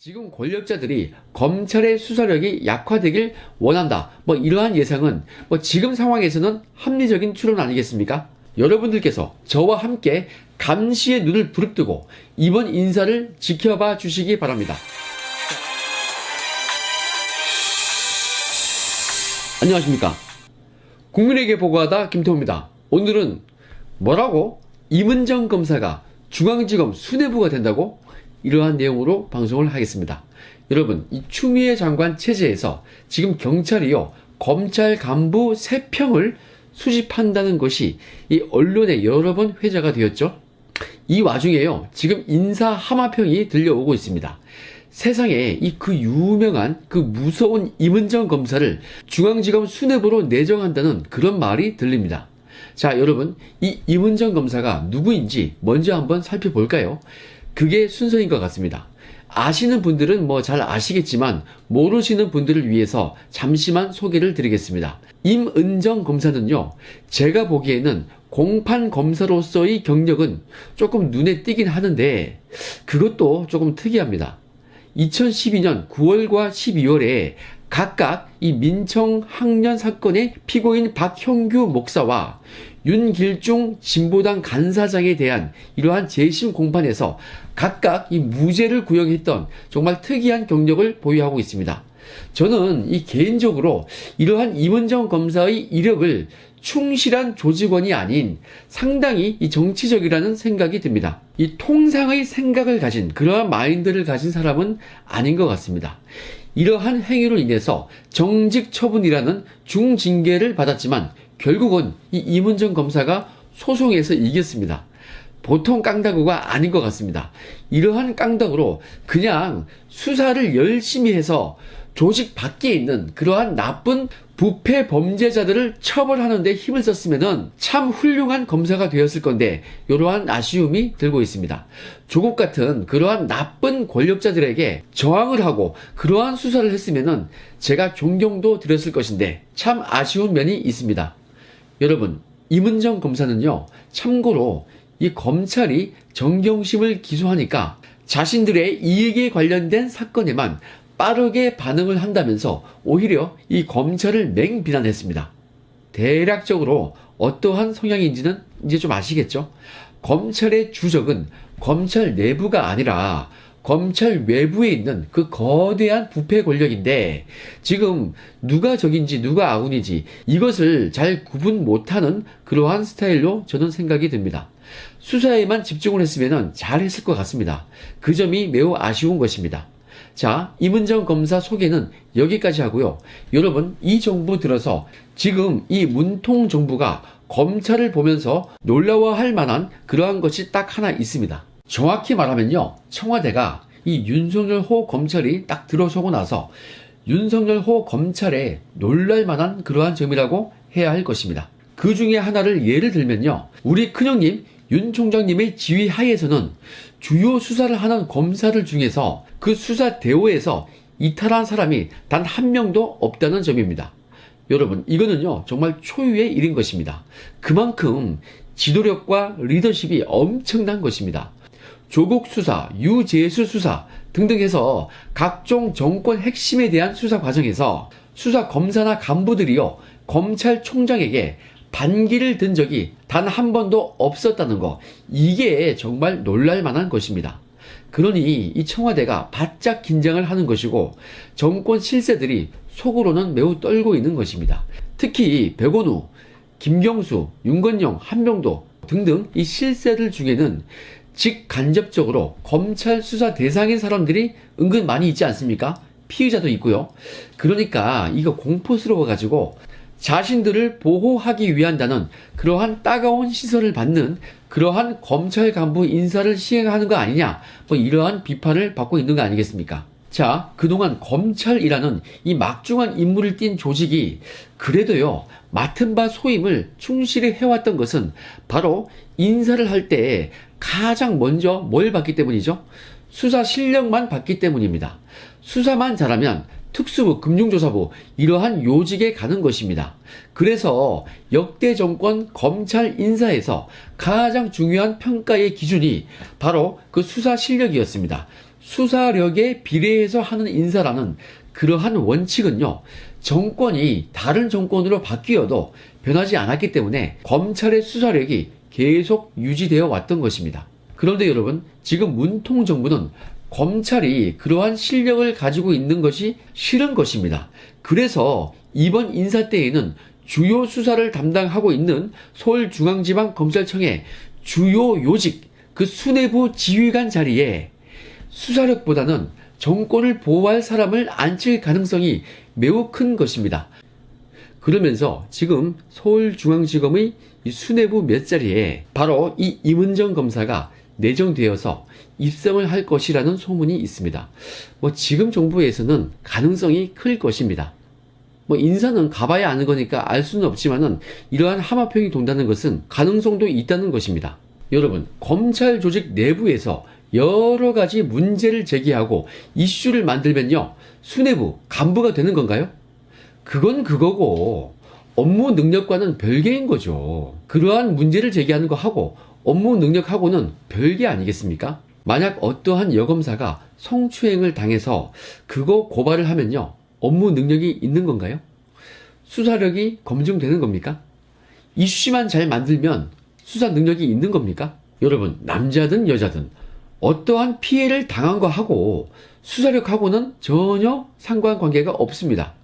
지금 권력자들이 검찰의 수사력이 약화되길 원한다. 이러한 예상은 지금 상황에서는 합리적인 추론 아니겠습니까? 여러분들께서 저와 함께 감시의 눈을 부릅뜨고 이번 인사를 지켜봐 주시기 바랍니다. 안녕하십니까? 국민에게 보고하다 김태호입니다. 오늘은 뭐라고? 임은정 검사가 중앙지검 수뇌부가 된다고? 이러한 내용으로 방송을 하겠습니다. 여러분, 이 추미애 장관 체제에서 지금 경찰이요, 검찰 간부 3평을 수집한다는 것이 이 언론에 여러 번 회자가 되었죠. 이 와중에요, 지금 인사 하마평이 들려오고 있습니다. 세상에 그 유명한 그 무서운 임은정 검사를 중앙지검 수뇌부로 내정한다는 그런 말이 들립니다. 자, 여러분, 이 임은정 검사가 누구인지 먼저 한번 살펴볼까요? 그게 순서인 것 같습니다. 아시는 분들은 잘 아시겠지만 모르시는 분들을 위해서 잠시만 소개를 드리겠습니다. 임은정 검사는요, 제가 보기에는 공판 검사로서의 경력은 조금 눈에 띄긴 하는데 그것도 조금 특이합니다. 2012년 9월과 12월에 각각 이 민청 학년 사건의 피고인 박형규 목사와 윤길중 진보당 간사장에 대한 이러한 재심 공판에서 각각 이 무죄를 구형했던 정말 특이한 경력을 보유하고 있습니다. 저는 이 개인적으로 이러한 임은정 검사의 이력을 충실한 조직원이 아닌 상당히 이 정치적이라는 생각이 듭니다. 이 통상의 생각을 가진 그러한 마인드를 가진 사람은 아닌 것 같습니다. 이러한 행위로 인해서 정직 처분이라는 중징계를 받았지만 결국은 이 임은정 검사가 소송에서 이겼습니다. 보통 깡다구가 아닌 것 같습니다. 이러한 깡다구로 그냥 수사를 열심히 해서 조직 밖에 있는 그러한 나쁜 부패 범죄자들을 처벌하는 데 힘을 썼으면 참 훌륭한 검사가 되었을 건데 이러한 아쉬움이 들고 있습니다. 조국 같은 그러한 나쁜 권력자들에게 저항을 하고 그러한 수사를 했으면 제가 존경도 드렸을 것인데 참 아쉬운 면이 있습니다. 여러분, 임은정 검사는요, 참고로 이 검찰이 정경심을 기소하니까 자신들의 이익에 관련된 사건에만 빠르게 반응을 한다면서 오히려 이 검찰을 맹비난했습니다. 대략적으로 어떠한 성향인지는 이제 좀 아시겠죠? 검찰의 주적은 검찰 내부가 아니라 검찰 외부에 있는 그 거대한 부패 권력인데 지금 누가 적인지 누가 아군인지 이것을 잘 구분 못하는 그러한 스타일로 저는 생각이 듭니다. 수사에만 집중을 했으면 잘했을 것 같습니다. 그 점이 매우 아쉬운 것입니다. 자, 임은정 검사 소개는 여기까지 하고요. 여러분, 이 정부 들어서 지금 이 문통 정부가 검찰을 보면서 놀라워할 만한 그러한 것이 딱 하나 있습니다. 정확히 말하면요, 청와대가 이 윤석열호 검찰이 딱 들어서고 나서 윤석열호 검찰에 놀랄 만한 그러한 점이라고 해야 할 것입니다. 그 중에 하나를 예를 들면요, 우리 큰형님 윤 총장님의 지휘 하에서는 주요 수사를 하는 검사들 중에서 그 수사 대오에서 이탈한 사람이 단 한 명도 없다는 점입니다. 여러분, 이거는요 정말 초유의 일인 것입니다. 그만큼 지도력과 리더십이 엄청난 것입니다. 조국 수사, 유재수 수사 등등 해서 각종 정권 핵심에 대한 수사 과정에서 수사 검사나 간부들이요 검찰총장에게 반기를 든 적이 단 한 번도 없었다는 거, 이게 정말 놀랄 만한 것입니다. 그러니 이 청와대가 바짝 긴장을 하는 것이고 정권 실세들이 속으로는 매우 떨고 있는 것입니다. 특히 백원우, 김경수, 윤건영, 한명도 등등 이 실세들 중에는 직간접적으로 검찰 수사 대상인 사람들이 은근 많이 있지 않습니까? 피의자도 있고요. 그러니까 이거 공포스러워 가지고 자신들을 보호하기 위한다는 그러한 따가운 시선을 받는 그러한 검찰 간부 인사를 시행하는 거 아니냐, 이러한 비판을 받고 있는 거 아니겠습니까? 자, 그동안 검찰이라는 이 막중한 임무를 띈 조직이 그래도요 맡은 바 소임을 충실히 해왔던 것은 바로 인사를 할 때 가장 먼저 뭘 봤기 때문이죠? 수사 실력만 봤기 때문입니다. 수사만 잘하면 특수부, 금융조사부 이러한 요직에 가는 것입니다. 그래서 역대 정권 검찰 인사에서 가장 중요한 평가의 기준이 바로 그 수사 실력이었습니다. 수사력에 비례해서 하는 인사라는 그러한 원칙은요, 정권이 다른 정권으로 바뀌어도 변하지 않았기 때문에 검찰의 수사력이 계속 유지되어 왔던 것입니다. 그런데 여러분, 지금 문통 정부는 검찰이 그러한 실력을 가지고 있는 것이 싫은 것입니다. 그래서 이번 인사 때에는 주요 수사를 담당하고 있는 서울중앙지방검찰청의 주요 요직, 그 수뇌부 지휘관 자리에 수사력보다는 정권을 보호할 사람을 앉힐 가능성이 매우 큰 것입니다. 그러면서 지금 서울중앙지검의 이 수뇌부 몇 자리에 바로 이 임은정 검사가 내정되어서 입성을 할 것이라는 소문이 있습니다. 지금 정부에서는 가능성이 클 것입니다. 인사는 가봐야 아는 거니까 알 수는 없지만은 이러한 하마평이 돈다는 것은 가능성도 있다는 것입니다. 여러분, 검찰 조직 내부에서 여러 가지 문제를 제기하고 이슈를 만들면요, 수뇌부 간부가 되는 건가요? 그건 그거고 업무 능력과는 별개인 거죠. 그러한 문제를 제기하는 거 하고 업무 능력하고는 별개 아니겠습니까? 만약 어떠한 여검사가 성추행을 당해서 그거 고발을 하면요, 업무 능력이 있는 건가요? 수사력이 검증되는 겁니까? 이슈만 잘 만들면 수사 능력이 있는 겁니까? 여러분, 남자든 여자든 어떠한 피해를 당한 거 하고 수사력하고는 전혀 상관관계가 없습니다.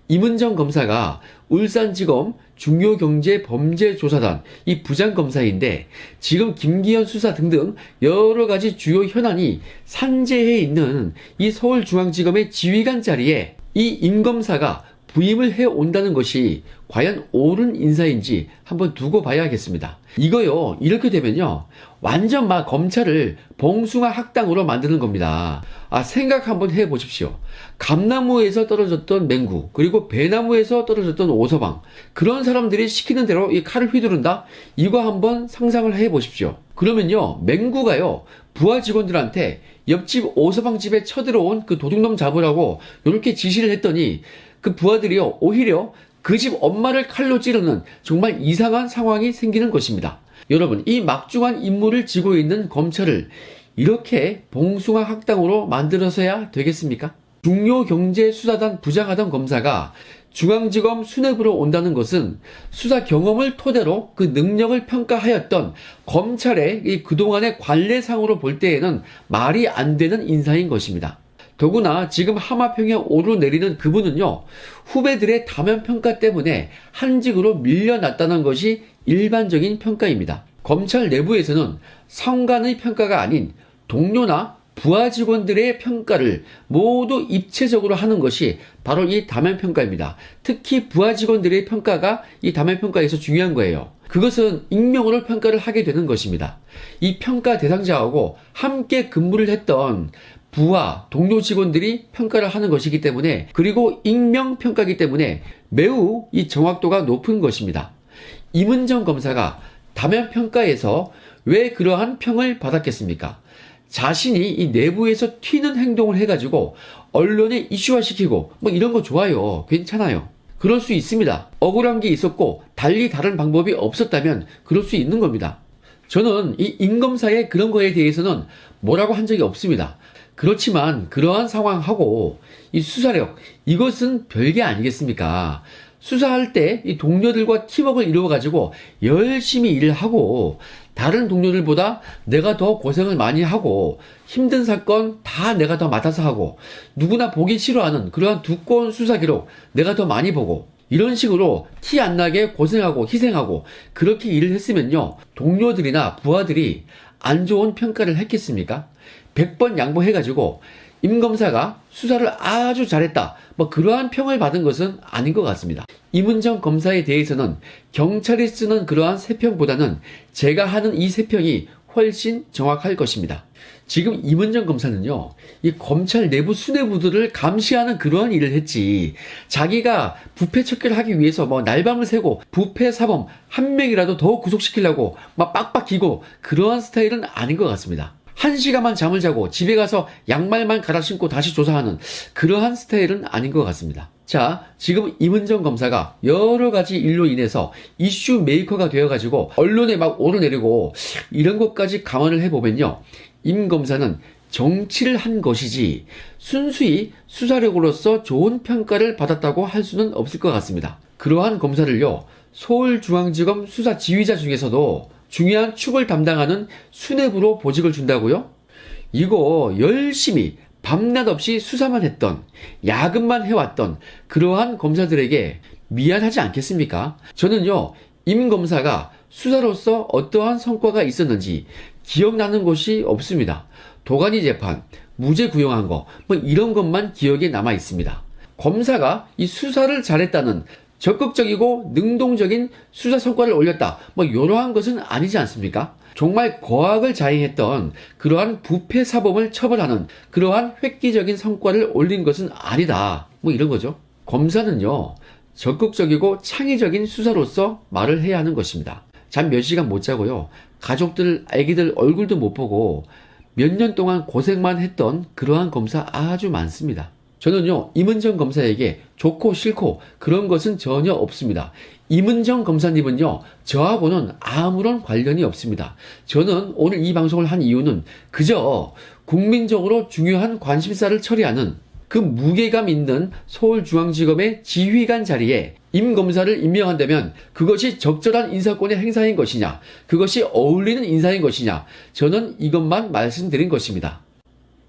임은정 검사가 울산지검 중요경제범죄조사단 이 부장검사인데 지금 김기현 수사 등등 여러 가지 주요 현안이 산재해 있는 이 서울중앙지검의 지휘관 자리에 이 임 검사가 부임을 해온다는 것이 과연 옳은 인사인지 한번 두고 봐야겠습니다. 이거요, 이렇게 되면요, 완전 막 검찰을 봉숭아 학당으로 만드는 겁니다. 생각 한번 해보십시오. 감나무에서 떨어졌던 맹구, 그리고 배나무에서 떨어졌던 오서방, 그런 사람들이 시키는 대로 이 칼을 휘두른다? 이거 한번 상상을 해보십시오. 그러면요, 맹구가요, 부하 직원들한테 옆집 오서방 집에 쳐들어온 그 도둑놈 잡으라고 이렇게 지시를 했더니 그 부하들이요, 오히려 그 집 엄마를 칼로 찌르는 정말 이상한 상황이 생기는 것입니다. 여러분, 이 막중한 임무를 지고 있는 검찰을 이렇게 봉숭아 학당으로 만들어서야 되겠습니까? 중요경제수사단 부장하던 검사가 중앙지검 수뇌부로 온다는 것은 수사 경험을 토대로 그 능력을 평가하였던 검찰의 이 그동안의 관례상으로 볼 때에는 말이 안 되는 인사인 것입니다. 더구나 지금 하마평에 오르내리는 그분은요, 후배들의 다면평가 때문에 한직으로 밀려났다는 것이 일반적인 평가입니다. 검찰 내부에서는 상관의 평가가 아닌 동료나 부하 직원들의 평가를 모두 입체적으로 하는 것이 바로 이 다면평가입니다. 특히 부하 직원들의 평가가 이 다면평가에서 중요한 거예요. 그것은 익명으로 평가를 하게 되는 것입니다. 이 평가 대상자하고 함께 근무를 했던 부하, 동료 직원들이 평가를 하는 것이기 때문에, 그리고 익명평가이기 때문에 매우 이 정확도가 높은 것입니다. 임은정 검사가 다면평가에서 왜 그러한 평을 받았겠습니까? 자신이 이 내부에서 튀는 행동을 해가지고 언론에 이슈화시키고 이런 거 좋아요. 괜찮아요. 그럴 수 있습니다. 억울한 게 있었고 달리 다른 방법이 없었다면 그럴 수 있는 겁니다. 저는 이 임검사의 그런 거에 대해서는 뭐라고 한 적이 없습니다. 그렇지만 그러한 상황하고 이 수사력, 이것은 별개 아니겠습니까? 수사할 때 이 동료들과 팀워크를 이루어가지고 열심히 일을 하고 다른 동료들보다 내가 더 고생을 많이 하고 힘든 사건 다 내가 더 맡아서 하고 누구나 보기 싫어하는 그러한 두꺼운 수사 기록 내가 더 많이 보고 이런 식으로 티 안 나게 고생하고 희생하고 그렇게 일을 했으면요, 동료들이나 부하들이 안 좋은 평가를 했겠습니까? 100번 양보해가지고 임검사가 수사를 아주 잘했다, 그러한 평을 받은 것은 아닌 것 같습니다. 임은정 검사에 대해서는 경찰이 쓰는 그러한 세평보다는 제가 하는 이 세평이 훨씬 정확할 것입니다. 지금 임은정 검사는요, 이 검찰 내부 수뇌부들을 감시하는 그러한 일을 했지, 자기가 부패 척결을 하기 위해서 날밤을 새고 부패 사범 한 명이라도 더 구속시키려고 빡빡 기고 그러한 스타일은 아닌 것 같습니다. 1시간만 잠을 자고 집에 가서 양말만 갈아 신고 다시 조사하는 그러한 스타일은 아닌 것 같습니다. 자, 지금 임은정 검사가 여러 가지 일로 인해서 이슈 메이커가 되어가지고 언론에 오르내리고 이런 것까지 감안을 해보면요, 임 검사는 정치를 한 것이지 순수히 수사력으로서 좋은 평가를 받았다고 할 수는 없을 것 같습니다. 그러한 검사를요, 서울중앙지검 수사지휘자 중에서도 중요한 축을 담당하는 수뇌부로 보직을 준다고요? 이거 열심히 밤낮 없이 수사만 했던, 야근만 해왔던 그러한 검사들에게 미안하지 않겠습니까? 저는요, 임 검사가 수사로서 어떠한 성과가 있었는지 기억나는 것이 없습니다. 도가니 재판, 무죄 구형한 거, 뭐 이런 것만 기억에 남아 있습니다. 검사가 이 수사를 잘했다는 적극적이고 능동적인 수사 성과를 올렸다, 뭐 이러한 것은 아니지 않습니까? 정말 거악을 자행했던 그러한 부패 사범을 처벌하는 그러한 획기적인 성과를 올린 것은 아니다, 뭐 이런 거죠. 검사는요, 적극적이고 창의적인 수사로서 말을 해야 하는 것입니다. 잠 몇 시간 못 자고요, 가족들, 아기들 얼굴도 못 보고 몇 년 동안 고생만 했던 그러한 검사 아주 많습니다. 저는요, 임은정 검사에게 좋고 싫고 그런 것은 전혀 없습니다. 임은정 검사님은요, 저하고는 아무런 관련이 없습니다. 저는 오늘 이 방송을 한 이유는 그저 국민적으로 중요한 관심사를 처리하는 그 무게감 있는 서울중앙지검의 지휘관 자리에 임 검사를 임명한다면 그것이 적절한 인사권의 행사인 것이냐, 그것이 어울리는 인사인 것이냐, 저는 이것만 말씀드린 것입니다.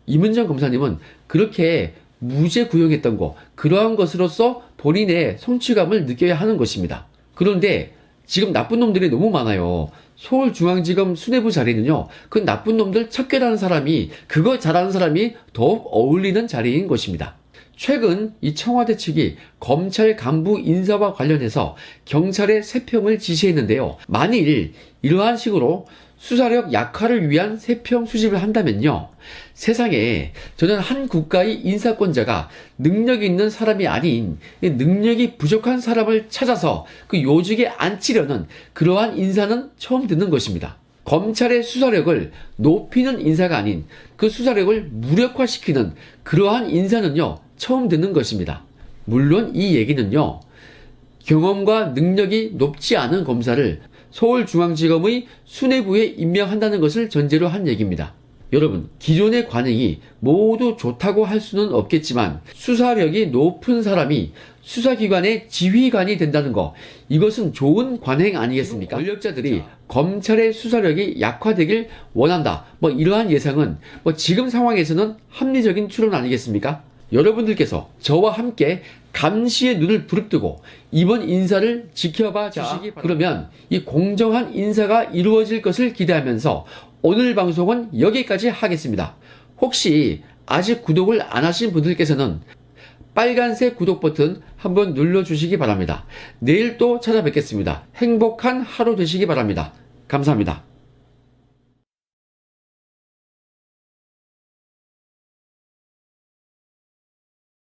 임은정 검사님은 그렇게 무죄 구형했던 거, 그러한 것으로서 본인의 성취감을 느껴야 하는 것입니다. 그런데 지금 나쁜 놈들이 너무 많아요. 서울중앙지검 수뇌부 자리는요, 그 나쁜 놈들 척결하는 사람이, 그거 잘하는 사람이 더욱 어울리는 자리인 것입니다. 최근 이 청와대 측이 검찰 간부 인사와 관련해서 경찰에 세평을 지시했는데요. 만일 이러한 식으로 수사력 약화를 위한 세평 수집을 한다면요, 세상에 저는 한 국가의 인사권자가 능력 있는 사람이 아닌 능력이 부족한 사람을 찾아서 그 요직에 앉히려는 그러한 인사는 처음 듣는 것입니다. 검찰의 수사력을 높이는 인사가 아닌 그 수사력을 무력화시키는 그러한 인사는요, 처음 듣는 것입니다. 물론 이 얘기는요, 경험과 능력이 높지 않은 검사를 서울중앙지검의 수뇌부에 임명한다는 것을 전제로 한 얘기입니다. 여러분, 기존의 관행이 모두 좋다고 할 수는 없겠지만 수사력이 높은 사람이 수사기관의 지휘관이 된다는 거, 이것은 좋은 관행 아니겠습니까? 권력자들이 검찰의 수사력이 약화되길 원한다, 뭐 이러한 예상은 지금 상황에서는 합리적인 추론 아니겠습니까? 여러분들께서 저와 함께 감시의 눈을 부릅뜨고 이번 인사를 지켜봐 주시기 바랍니다. 그러면 이 공정한 인사가 이루어질 것을 기대하면서 오늘 방송은 여기까지 하겠습니다. 혹시 아직 구독을 안 하신 분들께서는 빨간색 구독 버튼 한번 눌러주시기 바랍니다. 내일 또 찾아뵙겠습니다. 행복한 하루 되시기 바랍니다. 감사합니다.